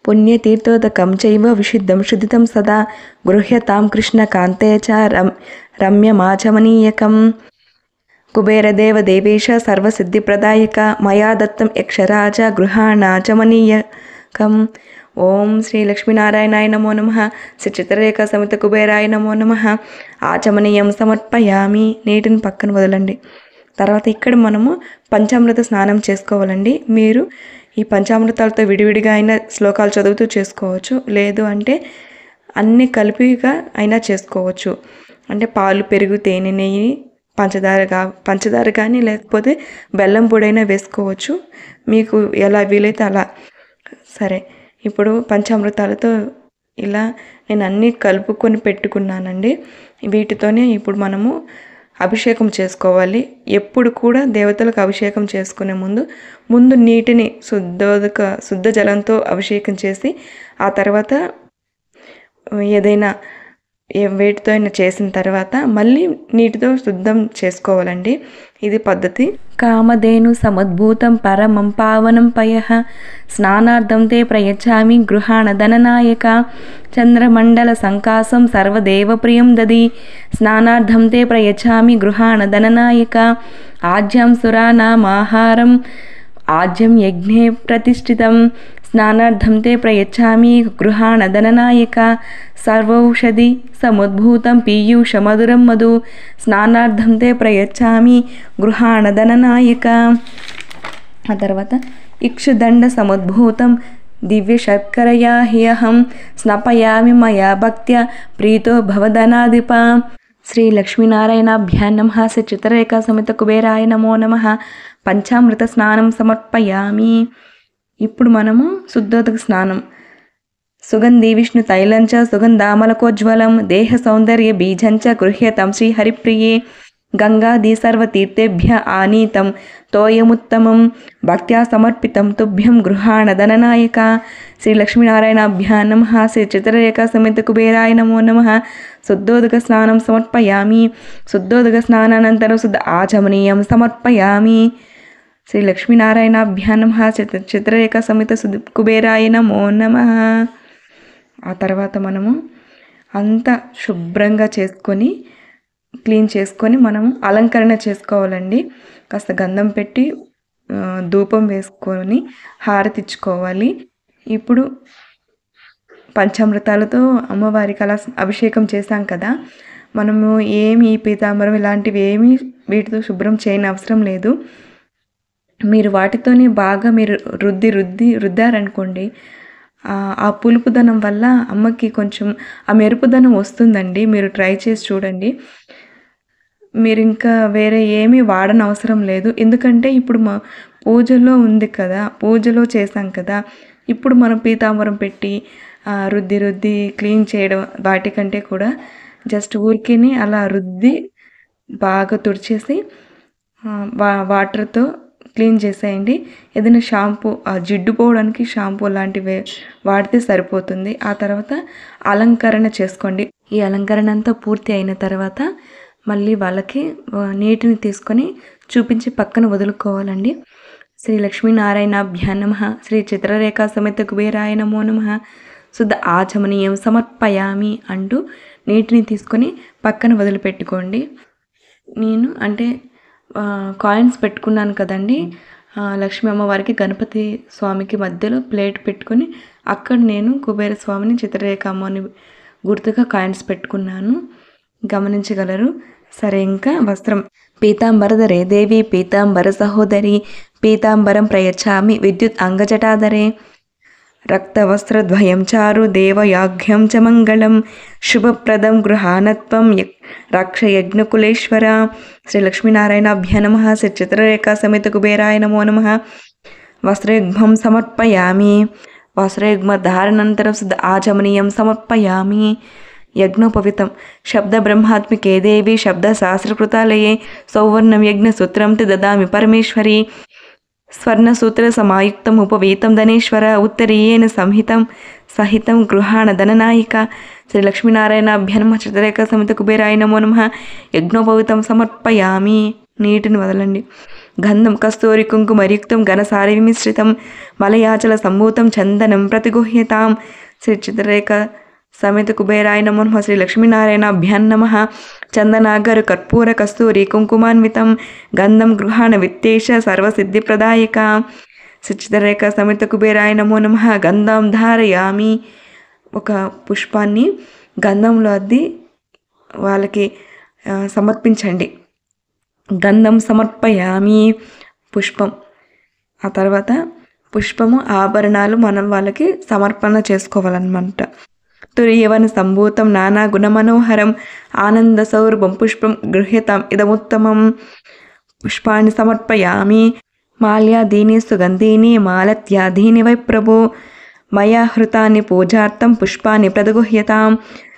పుణ్యతీర్థోదకం చైవ విశుద్ధం శుద్ధితం సదా గృహ్యతాం కృష్ణకాంతే చ రమ్యమాచమనీయకం. కుబేరదేవ దేవేశ సర్వసిద్ధిప్రదాయక మయా దత్తం యక్షరాజ గృహాణాచమనీయకం. ఓం శ్రీ లక్ష్మీనారాయణాయ నమో నమః. శ్రీ చిత్రరేఖ సమిత కుబేరాయ నమో నమః. ఆచమనీయం సమర్పయామి. నీటిని పక్కన వదలండి. తర్వాత ఇక్కడ మనము పంచామృత స్నానం చేసుకోవాలండి. మీరు ఈ పంచామృతాలతో విడివిడిగా అయినా శ్లోకాలు చదువుతూ చేసుకోవచ్చు, లేదు అంటే అన్నీ అయినా చేసుకోవచ్చు. అంటే పాలు, పెరుగు, తేనె, నెయ్యి, పంచదార కానీ లేకపోతే బెల్లం పొడైనా వేసుకోవచ్చు. మీకు ఎలా వీలైతే అలా. సరే, ఇప్పుడు పంచామృతాలతో ఇలా నేను అన్నీ కలుపుకొని పెట్టుకున్నానండి. వీటితోనే ఇప్పుడు మనము అభిషేకం చేసుకోవాలి. ఎప్పుడు కూడా దేవతలకు అభిషేకం చేసుకునే ముందు నీటిని శుద్ధ జలంతో అభిషేకం చేసి ఆ తర్వాత ఏదైనా వేటితో అయినా చేసిన తర్వాత మళ్ళీ నీటితో శుద్ధం చేసుకోవాలండి. ఇది పద్ధతి. కామధేను సముద్భూతం పరమం పావనం పయః స్నానార్థం తే ప్రయచ్చామి గృహాణ ధననాయక చంద్రమండల సంకాసం సర్వదేవప్రియం దది స్నానార్థం తే ప్రయచ్చామి గృహాణ ధననాయక ఆజ్యం సురానామాహారం ఆజ్యం యజ్ఞే ప్రతిష్ఠితం స్నానార్థం తే ప్రయచ్చామి గృహాణ ధననాయక సర్వౌషధి సముద్భూతం పీయూష మధురం మధు స్నానార్థం తే ప్రయచ్చామి గృహాణ ధననాయక. ఆ తర్వాత ఇక్షుదండ సముద్భూతం దివ్య శర్కరయా హ్యహం స్నపయామి మయా భక్త్యా ప్రీతో భవధనాధిప. శ్రీ లక్ష్మీనారాయణాభ్యా నమః. శ్రీ చిత్రరేఖ సమిత కుబేరాయ నమో నమః. పంచామృత స్నానం సమర్పయామి. ఇప్పుడు మనము శుద్ధోదక స్నానం. సుగంధి విష్ణు తైలంచ సుగంధామలకోజ్వలం దేహ సౌందర్య బీజంచ గృహ్యతం శ్రీహరిప్రియే గంగాది సర్వతీర్థేభ్య ఆనీతం తోయముత్తమం భక్త్యా సమర్పితం తుభ్యం గృహాణ ధననాయక. శ్రీ లక్ష్మీనారాయణాభ్యా నమః. శ్రీ చిత్రరేఖ సమేత కుబేరాయ నమో నమః. శుద్ధోదక స్నానం సమర్పయామి. శుద్ధోదక స్నానానంతరం శుద్ధ ఆచమనీయం సమర్పయామి. శ్రీ లక్ష్మీనారాయణాభ్యా నమః. చిత్రరేఖ సమేత కుబేరాయ నమో నమః. ఆ తర్వాత మనము అంతా శుభ్రంగా క్లీన్ చేసుకొని మనము అలంకరణ చేసుకోవాలండి. కాస్త గంధం పెట్టి ధూపం వేసుకొని హారతి ఇచ్చుకోవాలి. ఇప్పుడు పంచామృతాలతో అమ్మవారికి అలా అభిషేకం చేశాం కదా, మనము ఏమి పీతాంబరం ఇలాంటివి ఏమీ వీటితో శుభ్రం చేయని అవసరం లేదు. మీరు వాటితోనే బాగా మీరు రుద్దారనుకోండి, ఆ పులుపుదనం వల్ల అమ్మకి కొంచెం ఆ మెరుపుదనం వస్తుందండి. మీరు ట్రై చేసి చూడండి. మీరు ఇంకా వేరే ఏమీ వాడనవసరం లేదు. ఎందుకంటే ఇప్పుడు మా పూజలో ఉంది కదా, పూజలో చేసాం కదా, ఇప్పుడు మనం పీతాంబరం పెట్టి రుద్ది క్లీన్ చేయడం వాటికంటే కూడా జస్ట్ ఊరికేనే అలా రుద్ది బాగా తుడిచేసి వాటర్తో క్లీన్ చేసేయండి. ఏదైనా షాంపూ, జిడ్డు పోవడానికి షాంపూ లాంటివి వాడితే సరిపోతుంది. ఆ తర్వాత అలంకరణ చేసుకోండి. ఈ అలంకరణ అంతా పూర్తి అయిన తర్వాత మళ్ళీ వాళ్ళకి నీటిని తీసుకొని చూపించి పక్కన వదులుకోవాలండి. శ్రీ లక్ష్మీనారాయణాభ్యాం నమః, శ్రీ చిత్రరేఖా సమేత కుబేరాయ నమో నమః, శుద్ధ ఆచమనీయం సమర్పయామి అంటూ నీటిని తీసుకొని పక్కన వదిలిపెట్టుకోండి. నేను కాయిన్స్ పెట్టుకున్నాను కదండి, లక్ష్మీ అమ్మవారికి గణపతి స్వామికి మధ్యలో ప్లేట్ పెట్టుకొని అక్కడ నేను కుబేర స్వామిని చిత్రరేఖ అమ్మని గుర్తుగా కాయిన్స్ పెట్టుకున్నాను, గమనించగలరు. సరే, ఇంకా వస్త్రం. పీతాంబరధరే దేవి పీతాంబర సహోదరి పీతాంబరం ప్రయచ్చామి విద్యుత్ అంగజటాధరే రక్తవస్త్రద్వయం చారు దేవయాఘ్యం చ మంగళం శుభప్రదం గృహానత్వం రక్షయజ్ఞకులేశ్వర. శ్రీ లక్ష్మీనారాయణాభ్యాం నమః, శ్రీ చిత్రరేఖా సమేత కుబేరాయ నమో నమః. వస్త్రయుగ్మం సమర్పయామి, వస్త్రయుగ్మ ధారణానంతరం శుద్ధ ఆచమనీయం సమర్పయామి. యజ్ఞోపవితం. శబ్ద బ్రహ్మాత్మికే దేవి శబ్ద శాస్త్రకృతాలయే సౌవర్ణం యజ్ఞసూత్రం తే దదామి పరమేశ్వరి. స్వర్ణసూత్ర సమాయుక్తం ఉపవీతం ధనేశ్వర ఉత్తరీయేన సంహితం సహితం గృహాణ ధననాయిక. శ్రీ లక్ష్మీనారాయణాభ్యాం నమః, చిత్రరేఖా సమేత కుబేరాయ నమో నమః. యజ్ఞోపవితం సమర్పయామి. నీటిని వదలండి. గంధం కస్తూరి కుంకుమయుక్తం ఘనసారి మిశ్రితం మలయాచల సంభూతం చందనం ప్రతిగుహ్యతాం. శ్రీ చిత్రరేఖ సమేత కుబేరాయ నమో నమః. శ్రీ లక్ష్మీనారాయణాభ్యాం నమః. చందనాగరు కర్పూర కస్తూరి కుంకుమాన్వితం గంధం గృహాణ విత్తేష సర్వసిద్ధిప్రదాయక. శ్రీ చిత్రరేఖ సమేత కుబేరాయ నమో నమః. గంధం ధారయామి. ఒక పుష్పాన్ని గంధంలో అద్ది వాళ్ళకి సమర్పించండి. గంధం సమర్పయామి. పుష్పం. ఆ తర్వాత పుష్పము ఆభరణాలు మనం వాళ్ళకి సమర్పణ చేసుకోవాలన్నమాట. తురియవన సంభూతం నానా గుణమనోహరం ఆనంద సౌరభం పుష్పం గృహ్యతాం ఇదముత్తమం. పుష్పాన్ని సమర్పయామి. మాల్యాదీని సుగంధీని మాలత్యాదీని వై ప్రభో మయా హృతాన్ని పూజార్థం పుష్పాన్ని ప్రదగుహ్యతాం.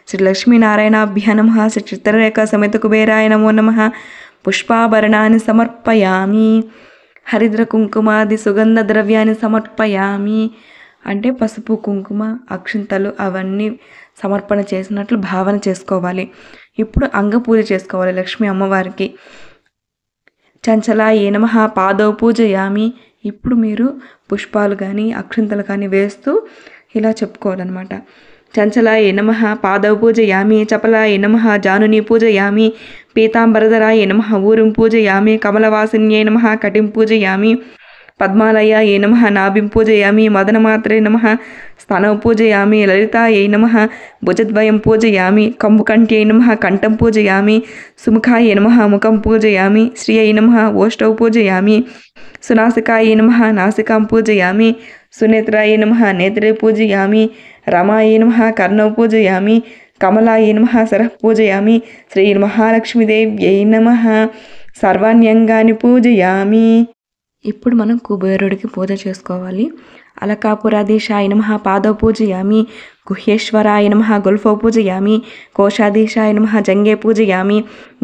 శ్రీ లక్ష్మీనారాయణాభ్యాం నమః, శ్రీ చిత్రరేఖా సమేత కుబేరాయ నమో నమః. పుష్పాభరణాన్ని సమర్పయామి. హరిద్ర కుంకుమాది సుగంధ ద్రవ్యాన్ని సమర్పయామి. అంటే పసుపు కుంకుమ అక్షింతలు అవన్నీ సమర్పణ చేసినట్లు భావన చేసుకోవాలి. ఇప్పుడు అంగపూజ చేసుకోవాలి లక్ష్మీ అమ్మవారికి. చంచలాయే నమః పాదౌ పూజయామి. ఇప్పుడు మీరు పుష్పాలు కానీ అక్షింతలు కానీ వేస్తూ ఇలా చెప్పుకోవాలన్నమాట. చంచలాయే నమః పాదౌ పూజయామి, చపలాయే నమః జానుని పూజయామి, పీతాంబరధరాయే నమః ఊరుం పూజయామి, కమలవాసిన్యే నమః కటిం పూజయామి, పద్మాలయాయే నమః నాభిం పూజయామి, మదనమాత్రే నమః స్తనౌ పూజయామి, లలితాయై నమః భుజద్వయం పూజయామి, కంబుకంఠ్యై నమః కంఠం పూజయామి, సుముఖాయే నమః ముఖం పూజయామి, శ్రియై నమః ఓష్టౌ పూజయామి, సునాసికాయే నమః నాసికాం పూజయామి, సునేత్రాయే నమః నేత్రే పూజయామి, రమాయే నమః కర్ణౌ పూజయామి, కమలాయే నమః సరః పూజయామి, శ్రీ మహాలక్ష్మీదేవ్యై నమః సర్వాణ్యంగాని పూజయామి. ఇప్పుడు మనం కుబేరుడికి పూజ చేసుకోవాలి. అలకాపురాధీశాయ నమః పాదౌ పూజయామి, గుహ్యేశ్వరాయ నమః గుల్ఫౌ పూజయామి, కోశాధీశాయ నమః జంగే పూజయామి,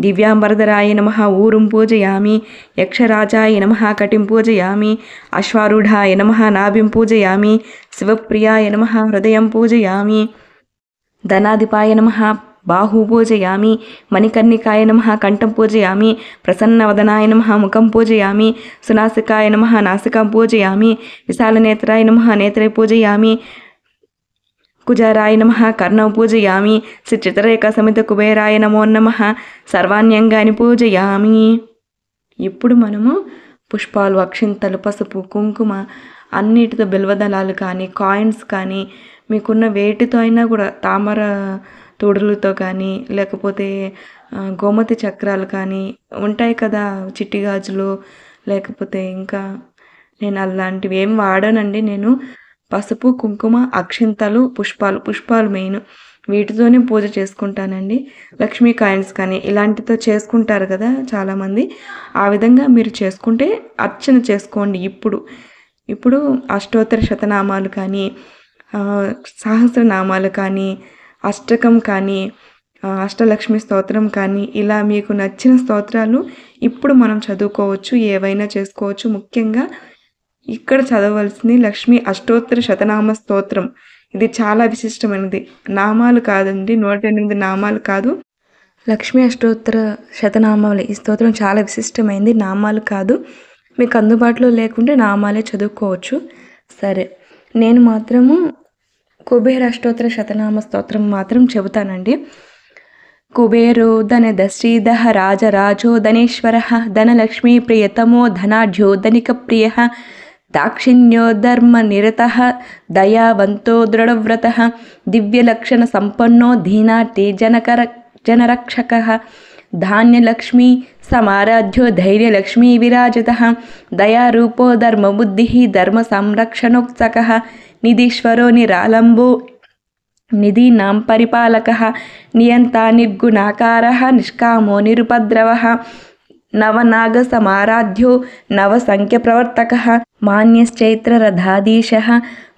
దివ్యాంబరధరాయ నమః ఊరుం పూజయామి, యక్షరాజాయ నమః కటిం పూజయామి, అశ్వారూఢాయ నమః నాభిం పూజయామి, శివప్రియాయ నమః హృదయం పూజయామి, ధనాధిపాయ నమః బాహు పూజయామి, మణికర్ణికాయ నమః కంఠం పూజయామి, ప్రసన్నవదనాయ నమః ముఖం పూజయామి, సునాసికాయ నమః నాసికాం పూజయామి, విశాలనేత్రాయ నమః నేత్రే పూజయామి, కుజారాయ నమః కర్ణం పూజయామి, శ్రీ చిత్రరేఖా సమేత కుబేరాయ నమో నమః సర్వాణ్యంగాని పూజయామి. ఇప్పుడు మనము పుష్పాలు అక్షింతలు పసుపు కుంకుమ అన్నిటితో బిల్వదళాలు కానీ కాయిన్స్ కానీ మీకున్న వేటితో అయినా కూడా తామర తోడులతో కానీ లేకపోతే గోమతి చక్రాలు కానీ ఉంటాయి కదా, చిట్టి గాజులు, లేకపోతే ఇంకా నేను అలాంటివి ఏం వాడానండి. నేను పసుపు కుంకుమ అక్షింతలు పుష్పాలు మెయిన్ వీటితోనే పూజ చేసుకుంటానండి. లక్ష్మీ కాయిన్స్ కానీ ఇలాంటితో చేసుకుంటారు కదా చాలామంది, ఆ విధంగా మీరు చేసుకుంటే అర్చన చేసుకోండి. ఇప్పుడు అష్టోత్తర శతనామాలు కానీ సహస్రనామాలు కానీ అష్టకం కానీ అష్టలక్ష్మి స్తోత్రం కానీ ఇలా మీకు నచ్చిన స్తోత్రాలు ఇప్పుడు మనం చదువుకోవచ్చు, ఏవైనా చేసుకోవచ్చు. ముఖ్యంగా ఇక్కడ చదవలసింది లక్ష్మీ అష్టోత్తర శతనామ స్తోత్రం. ఇది చాలా విశిష్టమైనది. నామాలు కాదండి, 108 నామాలు కాదు, లక్ష్మీ అష్టోత్తర శతనామాలు. ఈ స్తోత్రం చాలా విశిష్టమైంది, నామాలు కాదు. మీకు అందుబాటులో లేకుంటే నామాలే చదువుకోవచ్చు. సరే, నేను మాత్రము కుబేర అష్టోత్తర శతనామ స్తోత్రం మాత్రం చెబుతానండి. కుబేరో ధనదశ్రీధః రాజరాజో ధనేశ్వరః ధనలక్ష్మీ ప్రియతమో ధనాఢ్యో ధనికప్రియః దాక్షిణ్యో ధర్మనిరతః దయావంతో దృఢవ్రతః దివ్యలక్షణ సంపన్నో ధీనార్తి జనరక్షకः ధాన్యలక్ష్మీ సమారాధ్యో ధైర్యలక్ష్మీ విరాజితః దయారూపో ధర్మబుద్ధిః ధర్మ సంరక్షణోత్సకः నిధీశ్వరో నిరాలంబో నిధీనాం పరిపాలకः నియంతా నిర్గుణాకారः నిష్కామో నిరుపద్రవः నవనాగసమారాధ్యో నవసంఖ్యప్రవర్తకः మాన్యశ్చైత్రరథాధీశः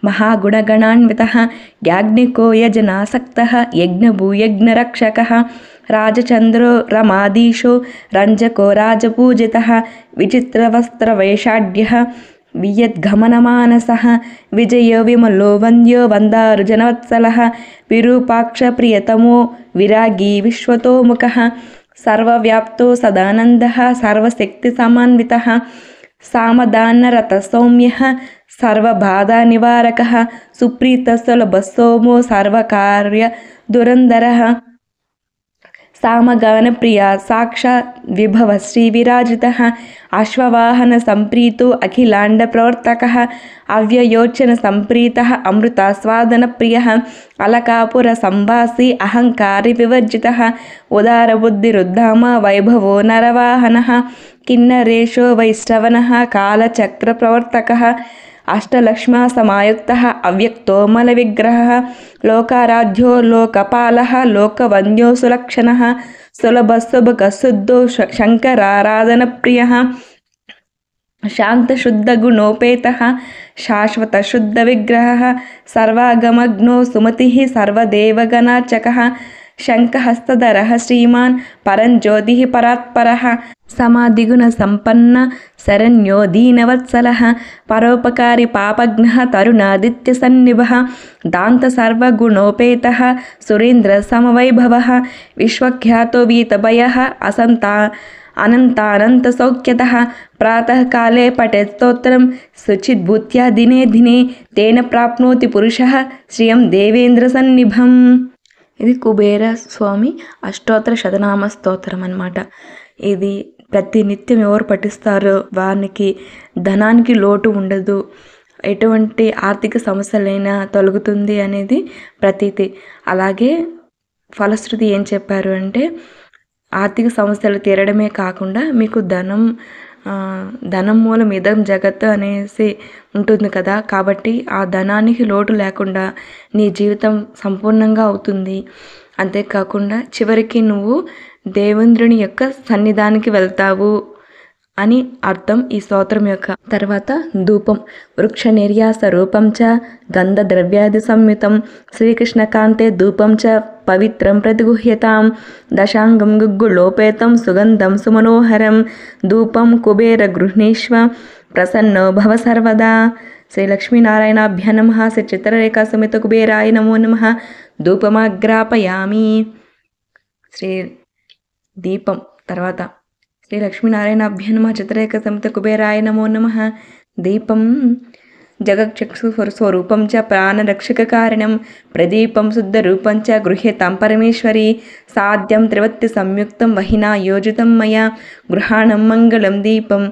మహాగుణగణాన్వితः యాజ్ఞికో యజనాసక్తः యజ్ఞభూయజ్ఞరక్షకः రాజచంద్రో రమాధీశో రంజకో రాజపూజితः విచిత్రవస్త్రవైషాఢ్యः వియద్గమనమానసः విజయో విమలో వంద్యో వందారుజనవత్సలः విరూపాక్షప్రియతమో విరాగీ విశ్వతోముఖः సర్వవ్యాప్తో సదానందः సర్వశక్తిసమన్వితः సామదానరతసౌమ్యः సర్వబాధానివారకः సుప్రీతసులభసోమో సర్వకార్యదురంధరः సామగానప్రియా సాక్షాత్ విభవ శ్రీవిరాజితः అశ్వవాహన సంప్రీతో అఖిలాండ ప్రవర్తకः అవ్యయోచన సంప్రీతः అమృతాస్వాదన ప్రియः అలకాపుర సంవాసి అహంకారి వివర్జితः ఉదారబుద్ధిరుద్ధామ వైభవో నరవాహనः కిన్నరేషో వైష్ణవనः కాలచక్ర ప్రవర్తకः అష్టలక్ష్మా సమాయుక్తः అవ్యక్తో మలవిగ్రహः లోకారాధ్యో లోకపాలः లోకవంద్యో సులక్షణः సులభశుభకశుద్ధో శంకరారాధనప్రియः శాంతశుద్ధగుణోపేతः శాశ్వతశుద్ధవిగ్రహः సర్వాగమగ్నో సుమతిः సర్వదేవగణార్చకः శంఖహస్తధరः శ్రీమాన్ పరంజ్యోతిః పరాత్పరः సమాధిగుణ సంపన్న శరణ్యో దీనవత్సలः పరోపకారి పాపఘ్నః తరుణాదిత్య సన్నిభః దాంత సర్వగుణోపేతः సురేంద్ర సమవైభవः విశ్వఖ్యాతో వీతభయः అనంతానంత సౌఖ్యతః ప్రాతఃకాలే పఠేత్ స్తోత్రం శుచిద్భూత్యా దినే దినే తేన ప్రాప్నోతి పురుషः శ్రియం దేవేంద్ర సన్నిభం. ఇది కుబేర స్వామి అష్టోత్తర శతనామ స్తోత్రం అన్నమాట. ఇది ప్రతి నిత్యం ఎవరు పఠిస్తారో వారికి ధనానికి లోటు ఉండదు, ఎటువంటి ఆర్థిక సమస్యలైనా తొలగుతుంది అనేది ప్రతీతి. అలాగే ఫలశ్రుతి ఏం చెప్పారు అంటే, ఆర్థిక సమస్యలు తీరడమే కాకుండా మీకు ధనం మూలం ఇదం జగత్ అనేసి ఉంటుంది కదా, కాబట్టి ఆ ధనానికి లోటు లేకుండా నీ జీవితం సంపూర్ణంగా అవుతుంది. అంతేకాకుండా చివరికి నువ్వు దేవేంద్రుని యొక్క సన్నిధానికి వెళ్తావు అని అర్థం ఈ స్తోత్రం యొక్క. తర్వాత ధూపం. వృక్ష నిర్యాస రూపం చ గంధ ద్రవ్యాది సంయుతం శ్రీకృష్ణకాంతే ధూపం చ పవిత్రం ప్రతిగుహ్యతాం దశాంగం గుగ్గులోపేతం సుగంధం సుమనోహరం ధూపం కుబేర గృహ్ణీష్వ ప్రసన్నో భవ సర్వదా. శ్రీ లక్ష్మీనారాయణాభ్య నమః. శ్రీ చిత్రరేఖా సమేత కుబేరాయ నమో నమః. ధూపమాగ్రాపయామి. శ్రీ దీపం. తర్వాత శ్రీ లక్ష్మీనారాయణాభ్య నమః. చిత్రరేఖ సమేత కుబేరాయ నమో నమః. దీపం జగచ్చక్షు స్వరూపం చ ప్రాణరక్షకకారణం ప్రదీపం శుద్ధరూపం చ గృహ్యతాం పరమేశ్వరి సాధ్యం త్రివత్తి సంయుక్తం వహినా యోజితం మయా గృహాణం మంగళం దీపం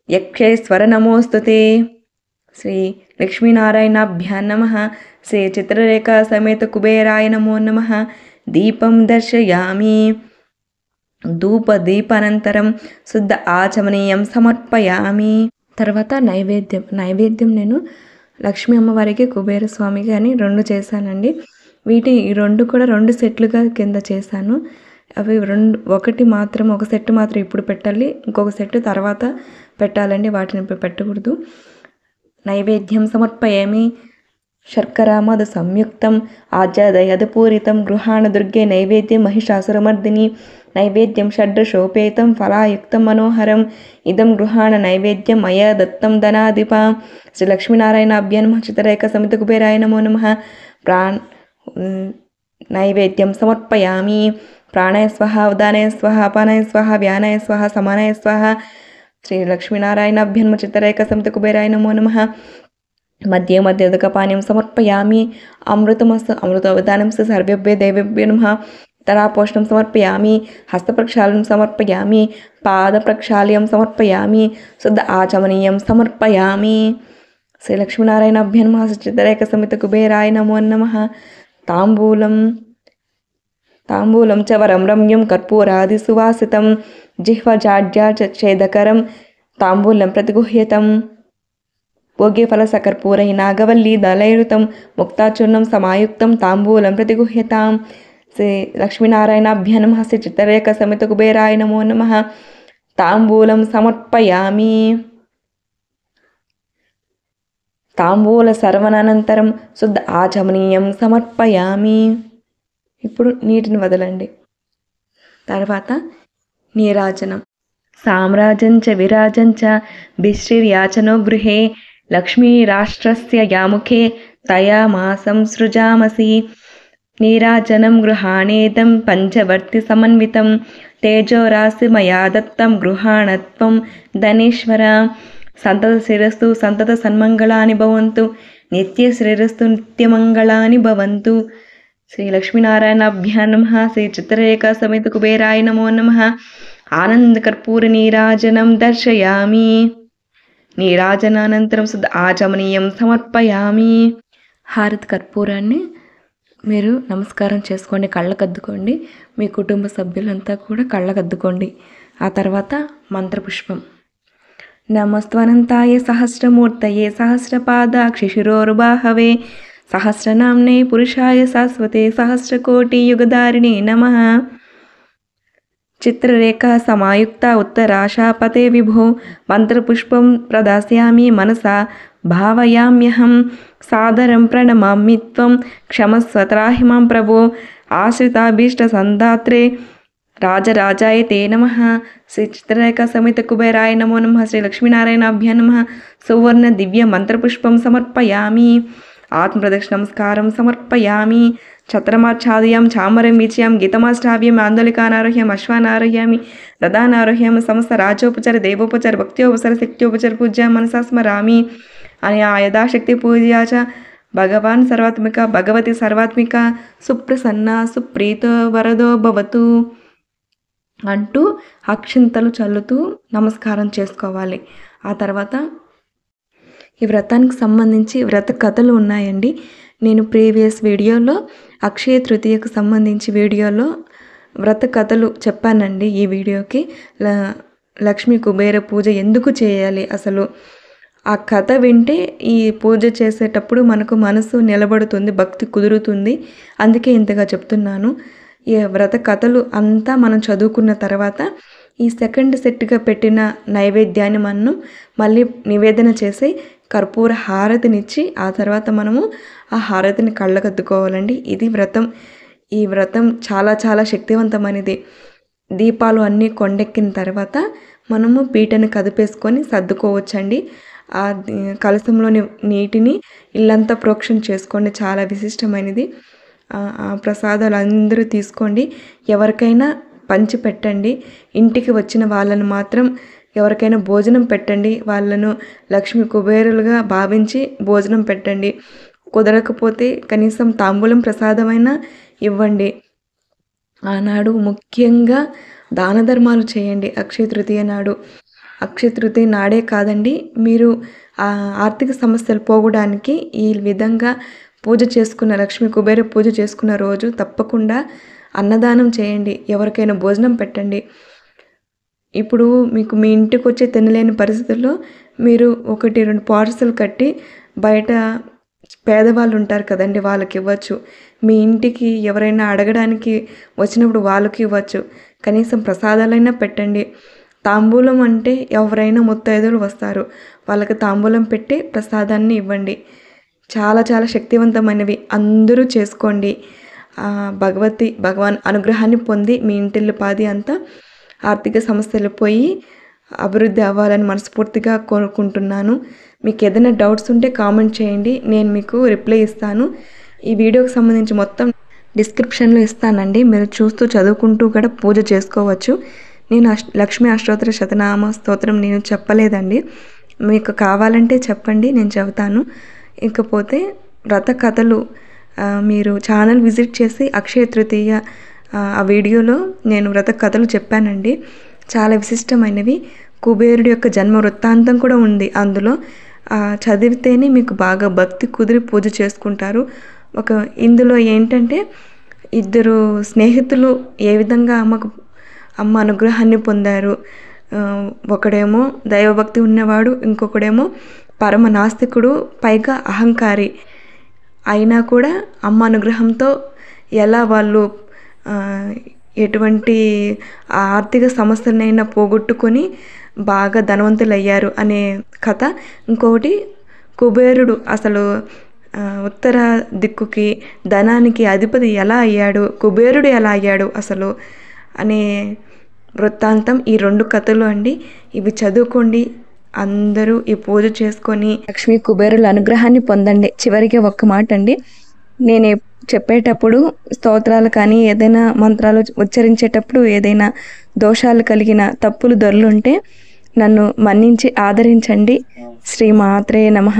యక్షేశ్వర నమోస్తుతే. శ్రీ లక్ష్మీనారాయణాభ్య నమః. శ్రీ చిత్రరేఖ సమేత కుబేరాయ నమో నమః. దీపం దర్శయామి. ధూపదీపానంతరం శుద్ధ ఆచమనీయం సమర్పయామి. తర్వాత నైవేద్యం నేను లక్ష్మీ అమ్మవారికి కుబేర స్వామికి అని 2 చేశానండి. ఈ 2 కూడా 2 సెట్లుగా కింద చేశాను. అవి ఒకటి మాత్రం, ఒక సెట్ మాత్రం ఇప్పుడు పెట్టాలి, ఇంకొక సెట్ తర్వాత పెట్టాలండి, వాటిని పెట్టకూడదు. నైవేద్యం సమర్పయామి. శర్కరామద సంయుక్తం ఆజ్యాదయదపూరితం గృహాణ దుర్గే నైవేద్యం మహిషాసురమర్దిని నైవేద్యం షడ్రశోపేతం ఫలాయుక్తం మనోహరం ఇదం గృహాణ నైవేద్యం మయా దత్తం ధనాధిప. శ్రీ లక్ష్మీనారాయణాభ్యో నమః. చిత్రరేఖ సమిత కుబేరాయ నమో నమః. నైవేద్యం సమర్పయామి. ప్రాణాయ స్వహ, ఉదానాయ స్వహ, అపానాయ స్వహ, వ్యానాయ స్వహ, సమానాయ స్వహ. శ్రీ లక్ష్మీనారాయణాభ్యో నమః. చిత్రరేఖ సమిత కుబేరాయ నమో నమః. మధ్య మధ్యదకపానీయం సమర్పయామి. అమృతమస్తు అమృతోదానంస్తు సర్వేభ్యో దేవేభ్యో నమః. తరాపోషణం సమర్పయామి. హస్తప్రక్షాళనం సమర్పయామి. పాదప్రక్షాళ్యం సమర్పయామి. శుద్ధ ఆచమనీయం సమర్పయామి. శ్రీ లక్ష్మీనారాయణాభ్యో నమః. చిత్రరేఖ సమిత కుబేరాయ నమో నమః. తాంబూలం చ వరం రమ్యం కర్పూరాది సువాసితం జిహ్వజాడ్యా ఛేదకరం తాంబూలం ప్రతిగుహ్యతం. భోగ్యఫలసకర్పూరై నాగవల్లీ దళైరుతం ముక్తాచూర్ణం సమాయుక్తం తాంబూలం ప్రతిగుహ్యతాం. శ్రీ లక్ష్మీనారాయణాభ్యో నమః. శ్రీ చిత్రరేఖ సమిత కుబేరాయ నమో నమః. తాంబూలం సమర్పయామి. తాంబూల సర్వనానంతరం శుద్ధ ఆచమనీయం సమర్పయామి. ఇప్పుడు నీటిని వదలండి. తర్వాత నీరాజనం. సామ్రాజంచ విరాజంచ బిశ్రీర్యాచనో గృహే లక్ష్మీరాష్ట్రస్య యాముఖే తయా మాసం సృజామసి. నీరాజనం గృహాణేదం పంచవర్తి సమన్వితం తేజోరాశి మయా దత్తం గృహాణత్వం ధనేశ్వర. సంతత శ్రేరస్తు సంతత సన్మంగళాని భవంతు నిత్య శ్రేరస్తు నిత్యమంగళాని భవంతు. శ్రీ లక్ష్మీనారాయణాభ్యో నమః. శ్రీ చిత్రరేఖ సమేత కుబేరాయ నమో నమః. ఆనందకర్పూర నీరాజనం దర్శయామి. నీరాజనానంతరం శుద్ధ ఆచమనీయం సమర్పయామి. హారతి కర్పూరాన్ని మీరు నమస్కారం చేసుకోండి, కళ్ళకద్దుకోండి. మీ కుటుంబ సభ్యులంతా కూడా కళ్ళకద్దుకోండి. ఆ తర్వాత మంత్రపుష్పం. నమస్త్వనంతాయ సహస్రమూర్తయే సహస్రపాదాక్షిశిరోర్బాహవే సహస్రనామ్నే పురుషాయ శాశ్వతే సహస్రకోటి యుగధారిణే నమః. చిత్రరేఖ సమాయుక్త ఉత్తరాశాపతే విభో మంత్రపుష్పం ప్రదాస్యామి మనసా భావయామ్యహం. సాదరం ప్రణమామి త్వం క్షమస్వ త్రాహి మాం ప్రభో ఆశ్రితాభీష్ట సందాత్రే రాజరాజాయ తే నమః. శ్రీ చిత్రరేఖ సమేత కుబేరాయ నమో నమః. శ్రీ లక్ష్మీనారాయణాభ్యో నమః. సువర్ణ దివ్య మంత్రపుష్పం సమర్పయామి. ఆత్మప్రదక్షిణ నమస్కారం సమర్పయామి. ఛత్రమాచ్ఛాదయాం చామరం వీచ్యాం గీతమాష్టావ్యం ఆందోళికానారోహ్యం అశ్వానారోహ్యామి రథానారోహ్యం సమస్త రాజోపచార దేవోపచార భక్త్యోపచార శక్త్యోపచార పూజ్య మనసా స్మరామి. అని ఆ యథాశక్తి పూజయా చ భగవాన్ సర్వాత్మిక భగవతి సర్వాత్మిక సుప్రసన్న సుప్రీతో వరదో భవతు అంటూ అక్షింతలు చల్లుతూ నమస్కారం చేసుకోవాలి. ఆ తర్వాత ఈ వ్రతానికి సంబంధించి వ్రత కథలు ఉన్నాయండి. నేను ప్రీవియస్ వీడియోలో అక్షయ తృతీయకు సంబంధించి వీడియోలో వ్రత కథలు చెప్పానండి. ఈ వీడియోకి లక్ష్మీ కుబేర పూజ ఎందుకు చేయాలి, అసలు ఆ కథ వింటే ఈ పూజ చేసేటప్పుడు మనకు మనసు నిలబడుతుంది, భక్తి కుదురుతుంది. అందుకే ఇంతగా చెప్తున్నాను. ఈ వ్రత కథలు అంతా మనం చదువుకున్న తర్వాత ఈ సెకండ్ సెట్గా పెట్టిన నైవేద్యాన్ని మనం మళ్ళీ నివేదన చేసి కర్పూర హారతినిచ్చి ఆ తర్వాత మనము ఆ హారతిని కళ్ళకద్దుకోవాలండి. ఇది వ్రతం. ఈ వ్రతం చాలా చాలా శక్తివంతమైనది. దీపాలు అన్నీ కొండెక్కిన తర్వాత మనము పీటను కదిపేసుకొని సర్దుకోవచ్చండి. ఆ కలశంలోని నీటిని ఇల్లంతా ప్రోక్షణ చేసుకోండి, చాలా విశిష్టమైనది. ఆ ప్రసాదాలు అందరూ తీసుకోండి, ఎవరికైనా పంచి పెట్టండి. ఇంటికి వచ్చిన వాళ్ళను మాత్రం ఎవరికైనా భోజనం పెట్టండి, వాళ్ళను లక్ష్మీ కుబేరులుగా భావించి భోజనం పెట్టండి. కుదరకపోతే కనీసం తాంబూలం ప్రసాదమైనా ఇవ్వండి. ఆనాడు ముఖ్యంగా దాన ధర్మాలు చేయండి. అక్షయ తృతీయ నాడు, అక్షయ తృతీయ నాడే కాదండి, మీరు ఆర్థిక సమస్యలు పోగడానికి ఈ విధంగా పూజ చేసుకున్న లక్ష్మీ కుబేర పూజ చేసుకున్న రోజు తప్పకుండా అన్నదానం చేయండి, ఎవరికైనా భోజనం పెట్టండి. ఇప్పుడు మీకు మీ ఇంటికి వచ్చే తినలేని పరిస్థితుల్లో మీరు 1-2 పార్సల్ కట్టి బయట పేదవాళ్ళు ఉంటారు కదండి, వాళ్ళకి ఇవ్వచ్చు. మీ ఇంటికి ఎవరైనా అడగడానికి వచ్చినప్పుడు వాళ్ళకి ఇవ్వచ్చు. కనీసం ప్రసాదాలైనా పెట్టండి. తాంబూలం అంటే ఎవరైనా ముత్తైదులు వస్తారు, వాళ్ళకి తాంబూలం పెట్టి ప్రసాదాన్ని ఇవ్వండి. చాలా చాలా శక్తివంతమైనవి. అందరూ చేసుకోండి. భగవాన్ అనుగ్రహాన్ని పొంది మీ ఇంటిల్లిపాది అంతా ఆర్థిక సమస్యలు పోయి అభివృద్ధి అవ్వాలని మనస్ఫూర్తిగా కోరుకుంటున్నాను. మీకు ఏదైనా డౌట్స్ ఉంటే కామెంట్ చేయండి, నేను మీకు రిప్లై ఇస్తాను. ఈ వీడియోకి సంబంధించి మొత్తం డిస్క్రిప్షన్లో ఇస్తానండి, మీరు చూస్తూ చదువుకుంటూ కూడా పూజ చేసుకోవచ్చు. నేను లక్ష్మీ అష్టోత్తర శతనామ స్తోత్రం నేను చెప్పలేదండి, మీకు కావాలంటే చెప్పండి, నేను చెబుతాను. ఇకపోతే వ్రత కథలు మీరు ఛానల్ విజిట్ చేసి అక్షయ తృతీయ ఆ వీడియోలో నేను వ్రత కథలు చెప్పానండి, చాలా విశిష్టమైనవి. కుబేరుడి యొక్క జన్మ వృత్తాంతం కూడా ఉంది అందులో. చదివితేనే మీకు బాగా భక్తి కుదిరి పూజ చేసుకుంటారు. ఇందులో ఏంటంటే ఇద్దరు స్నేహితులు ఏ విధంగా అమ్మ అనుగ్రహాన్ని పొందారు. ఒకడేమో దైవభక్తి ఉన్నవాడు, ఇంకొకడేమో పరమ నాస్తికుడు, పైగా అహంకారి. అయినా కూడా అమ్మ అనుగ్రహంతో ఎలా వాళ్ళు ఎటువంటి ఆర్థిక సమస్యలనైనా పోగొట్టుకొని బాగా ధనవంతులయ్యారు అనే కథ. ఇంకొకటి కుబేరుడు అసలు ఉత్తర దిక్కుకి ధనానికి అధిపతి ఎలా అయ్యాడు, కుబేరుడు ఎలా అయ్యాడు అసలు అనే వృత్తాంతం. ఈ 2 కథలు అండి, ఇవి చదువుకోండి. అందరూ ఈ పూజ చేసుకొని లక్ష్మీ కుబేరుల అనుగ్రహాన్ని పొందండి. చివరికి ఒక్క మాట అండి, నేను చెప్పేటప్పుడు స్తోత్రాలు కానీ ఏదైనా మంత్రాలు ఉచ్చరించేటప్పుడు ఏదైనా దోషాలు కలిగిన తప్పులు దొర్లుంటే నన్ను మన్నించి ఆదరించండి. శ్రీమాత్రే నమః.